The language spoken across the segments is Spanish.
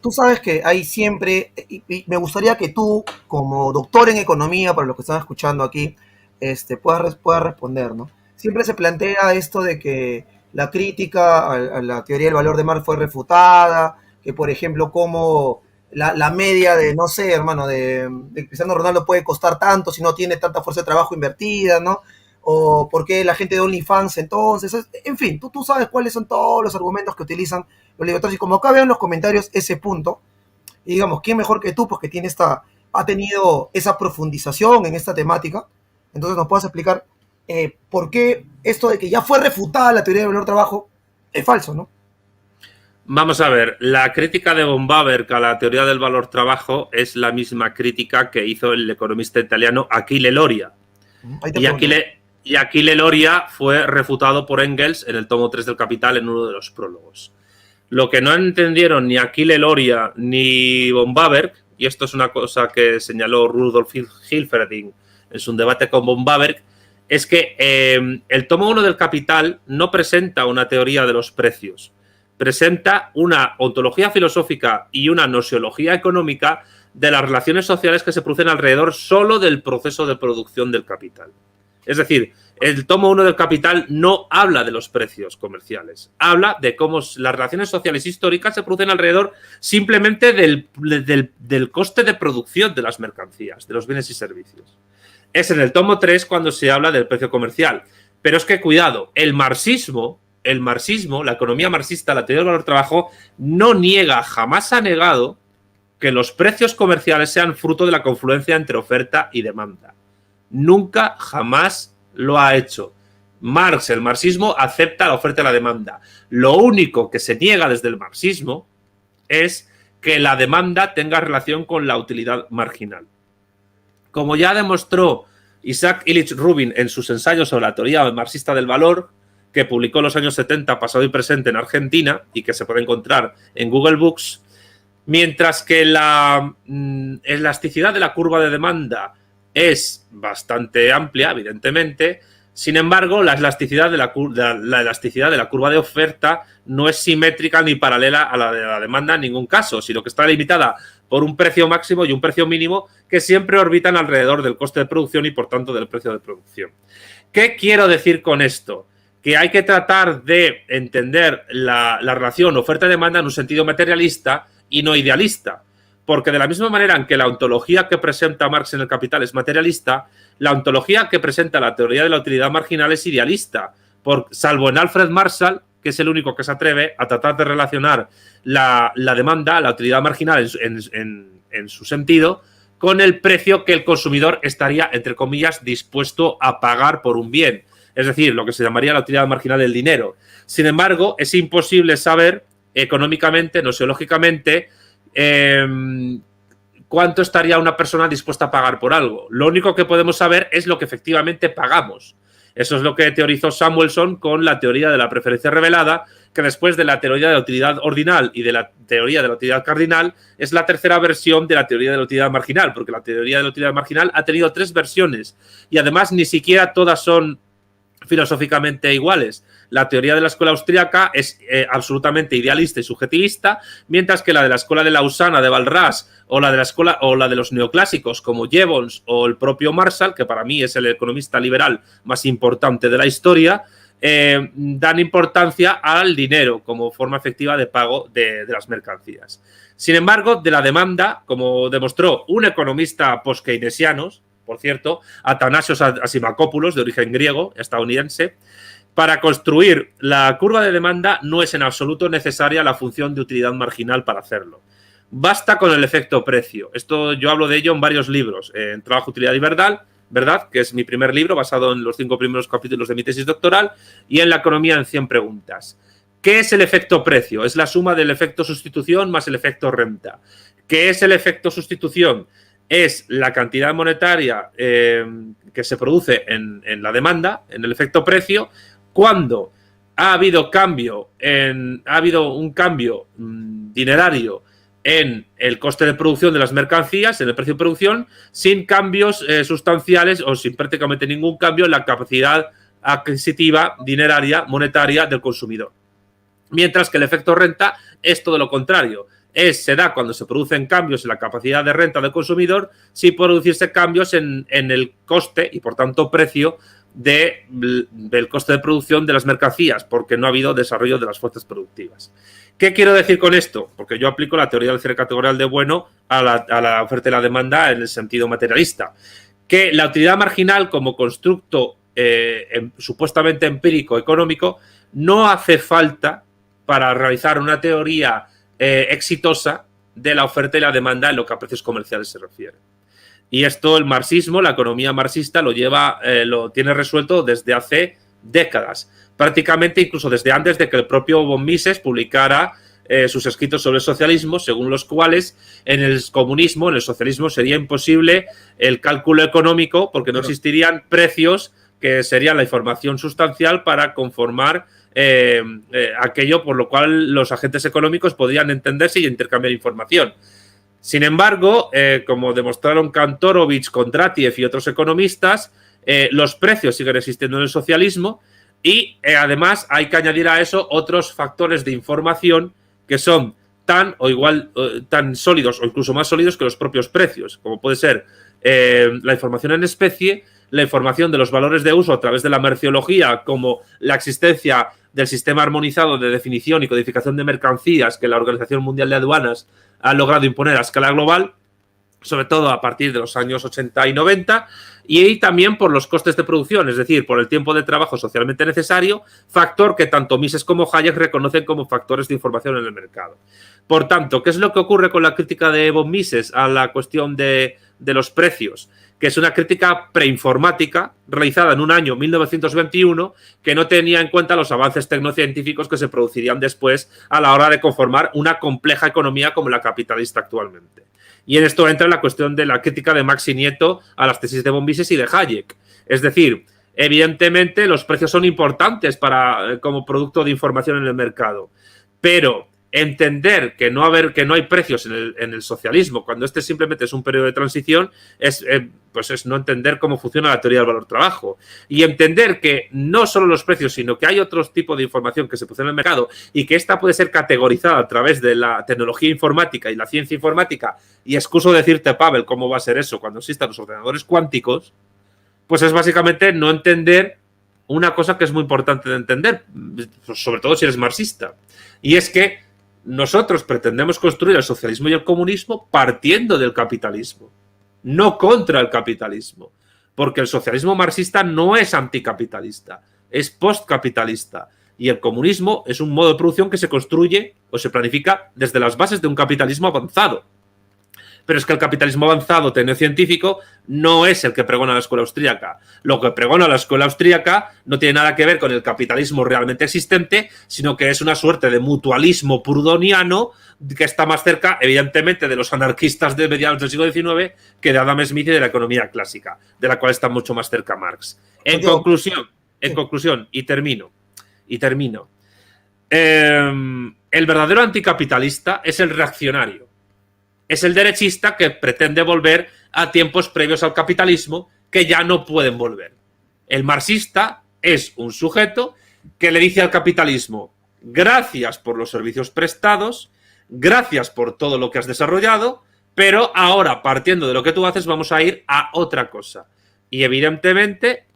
Tú sabes que hay siempre, y me gustaría que tú, como doctor en economía, para los que están escuchando aquí, puedas responder, ¿no? Siempre se plantea esto de que la crítica a la teoría del valor de Marx fue refutada, que por ejemplo, como la media de, no sé, hermano, de Cristiano Ronaldo puede costar tanto si no tiene tanta fuerza de trabajo invertida, ¿no? O por qué la gente de OnlyFans entonces, en fin, tú sabes cuáles son todos los argumentos que utilizan los libertarios. Y como acá veo en los comentarios ese punto, y digamos, ¿quién mejor que tú? Pues que ha tenido esa profundización en esta temática. Entonces nos puedes explicar por qué esto de que ya fue refutada la teoría del valor trabajo es falso, ¿no? Vamos a ver, la crítica de von Bawerk a la teoría del valor trabajo es la misma crítica que hizo el economista italiano Achille Loria. Ahí te Y pregunto. Achille Loria fue refutado por Engels en el tomo 3 del Capital en uno de los prólogos. Lo que no entendieron ni Achille Loria ni von Bawerk, y esto es una cosa que señaló Rudolf Hilferding en su debate con von Bawerk, es que el tomo 1 del Capital no presenta una teoría de los precios, presenta una ontología filosófica y una nosiología económica de las relaciones sociales que se producen alrededor solo del proceso de producción del capital. Es decir, el tomo 1 del Capital no habla de los precios comerciales, habla de cómo las relaciones sociales históricas se producen alrededor simplemente del coste de producción de las mercancías, de los bienes y servicios. Es en el tomo 3 cuando se habla del precio comercial. Pero es que, cuidado, el marxismo, la economía marxista, la teoría del valor del trabajo, no niega, jamás ha negado que los precios comerciales sean fruto de la confluencia entre oferta y demanda. Nunca, jamás lo ha hecho. Marx, el marxismo, acepta la oferta y la demanda. Lo único que se niega desde el marxismo es que la demanda tenga relación con la utilidad marginal. Como ya demostró Isaac Illich Rubin en sus ensayos sobre la teoría marxista del valor, que publicó en los años 70, pasado y presente en Argentina, y que se puede encontrar en Google Books, mientras que la elasticidad de la curva de demanda es bastante amplia, evidentemente. Sin embargo, la elasticidad de la curva de oferta no es simétrica ni paralela a la de la demanda en ningún caso, sino que está limitada por un precio máximo y un precio mínimo que siempre orbitan alrededor del coste de producción y, por tanto, del precio de producción. ¿Qué quiero decir con esto? Que hay que tratar de entender la relación oferta-demanda en un sentido materialista y no idealista. Porque de la misma manera en que la ontología que presenta Marx en el Capital es materialista, la ontología que presenta la teoría de la utilidad marginal es idealista, salvo en Alfred Marshall, que es el único que se atreve a tratar de relacionar la demanda, la utilidad marginal en su sentido, con el precio que el consumidor estaría, entre comillas, dispuesto a pagar por un bien. Es decir, lo que se llamaría la utilidad marginal del dinero. Sin embargo, es imposible saber económicamente, nosiológicamente, cuánto estaría una persona dispuesta a pagar por algo. Lo único que podemos saber es lo que efectivamente pagamos. Eso es lo que teorizó Samuelson con la teoría de la preferencia revelada, que después de la teoría de la utilidad ordinal y de la teoría de la utilidad cardinal es la tercera versión de la teoría de la utilidad marginal, porque la teoría de la utilidad marginal ha tenido 3 versiones y además ni siquiera todas son filosóficamente iguales. La teoría de la escuela austríaca es absolutamente idealista y subjetivista, mientras que la de la escuela de Lausana de Walras o la de los neoclásicos como Jevons o el propio Marshall, que para mí es el economista liberal más importante de la historia, dan importancia al dinero como forma efectiva de pago de las mercancías. Sin embargo, de la demanda, como demostró un economista post-keynesiano, por cierto, Atanasios Asimakopoulos, de origen griego, estadounidense, para construir la curva de demanda no es en absoluto necesaria la función de utilidad marginal para hacerlo. Basta con el efecto precio. Esto yo hablo de ello en varios libros, en Trabajo, Utilidad y Verdad, que es mi primer libro basado en los 5 primeros capítulos de mi tesis doctoral, y en La economía en 100 preguntas. ¿Qué es el efecto precio? Es la suma del efecto sustitución más el efecto renta. ¿Qué es el efecto sustitución? Es la cantidad monetaria que se produce en la demanda, en el efecto precio, cuando ha habido un cambio dinerario en el coste de producción de las mercancías, en el precio de producción, sin cambios sustanciales o sin prácticamente ningún cambio en la capacidad adquisitiva, dineraria, monetaria del consumidor. Mientras que el efecto renta es todo lo contrario. se da cuando se producen cambios en la capacidad de renta del consumidor sin producirse cambios en el coste y, por tanto, precio del coste de producción de las mercancías, porque no ha habido desarrollo de las fuerzas productivas. ¿Qué quiero decir con esto? Porque yo aplico la teoría del cierre categorial de bueno a la oferta y la demanda en el sentido materialista. Que la utilidad marginal como constructo supuestamente empírico económico no hace falta para realizar una teoría exitosa de la oferta y la demanda en lo que a precios comerciales se refiere. Y esto el marxismo, la economía marxista lo tiene resuelto desde hace décadas. Prácticamente incluso desde antes de que el propio von Mises publicara sus escritos sobre el socialismo, según los cuales en el comunismo, en el socialismo, sería imposible el cálculo económico porque no existirían precios que sería la información sustancial para conformar aquello por lo cual los agentes económicos podrían entenderse y intercambiar información. Sin embargo, como demostraron Kantorovich, Kondratiev y otros economistas, los precios siguen existiendo en el socialismo y además hay que añadir a eso otros factores de información que son tan sólidos o incluso más sólidos que los propios precios, como puede ser la información en especie, la información de los valores de uso a través de la merciología, como la existencia del sistema armonizado de definición y codificación de mercancías que la Organización Mundial de Aduanas ha logrado imponer a escala global, sobre todo a partir de los años 80 y 90, y también por los costes de producción, es decir, por el tiempo de trabajo socialmente necesario, factor que tanto Mises como Hayek reconocen como factores de información en el mercado. Por tanto, ¿qué es lo que ocurre con la crítica de von Mises a la cuestión de los precios? Que es una crítica preinformática realizada en un año 1921 que no tenía en cuenta los avances tecnocientíficos que se producirían después a la hora de conformar una compleja economía como la capitalista actualmente. Y en esto entra la cuestión de la crítica de Marx y Nieto a las tesis de von Mises y de Hayek. Es decir, evidentemente los precios son importantes como producto de información en el mercado, pero entender que no hay precios en el socialismo cuando este simplemente es un periodo de transición es no entender cómo funciona la teoría del valor-trabajo. Y entender que no solo los precios, sino que hay otros tipos de información que se produce en el mercado y que esta puede ser categorizada a través de la tecnología informática y la ciencia informática. Y excuso decirte, Pavel, cómo va a ser eso cuando existan los ordenadores cuánticos, pues es básicamente no entender una cosa que es muy importante de entender, sobre todo si eres marxista. Y es que nosotros pretendemos construir el socialismo y el comunismo partiendo del capitalismo, no contra el capitalismo, porque el socialismo marxista no es anticapitalista, es postcapitalista y el comunismo es un modo de producción que se construye o se planifica desde las bases de un capitalismo avanzado. Pero es que el capitalismo avanzado tecnocientífico no es el que pregona la escuela austríaca. Lo que pregona la escuela austríaca no tiene nada que ver con el capitalismo realmente existente, sino que es una suerte de mutualismo proudhoniano que está más cerca, evidentemente, de los anarquistas de mediados del siglo XIX que de Adam Smith y de la economía clásica, de la cual está mucho más cerca Marx. En conclusión, y termino. El verdadero anticapitalista es el reaccionario. Es el derechista que pretende volver a tiempos previos al capitalismo que ya no pueden volver. El marxista es un sujeto que le dice al capitalismo: gracias por los servicios prestados, gracias por todo lo que has desarrollado, pero ahora, partiendo de lo que tú haces, vamos a ir a otra cosa. Y evidentemente,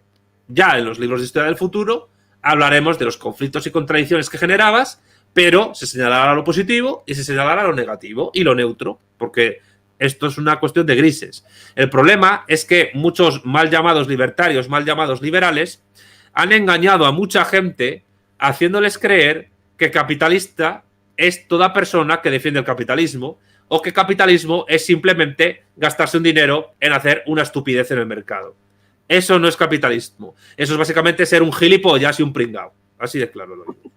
ya en los libros de historia del futuro, hablaremos de los conflictos y contradicciones que generabas, pero se señalará lo positivo y se señalará lo negativo y lo neutro, porque esto es una cuestión de grises. El problema es que muchos mal llamados libertarios, mal llamados liberales, han engañado a mucha gente haciéndoles creer que capitalista es toda persona que defiende el capitalismo o que capitalismo es simplemente gastarse un dinero en hacer una estupidez en el mercado. Eso no es capitalismo. Eso es básicamente ser un gilipollas y un pringao. Así de claro lo digo.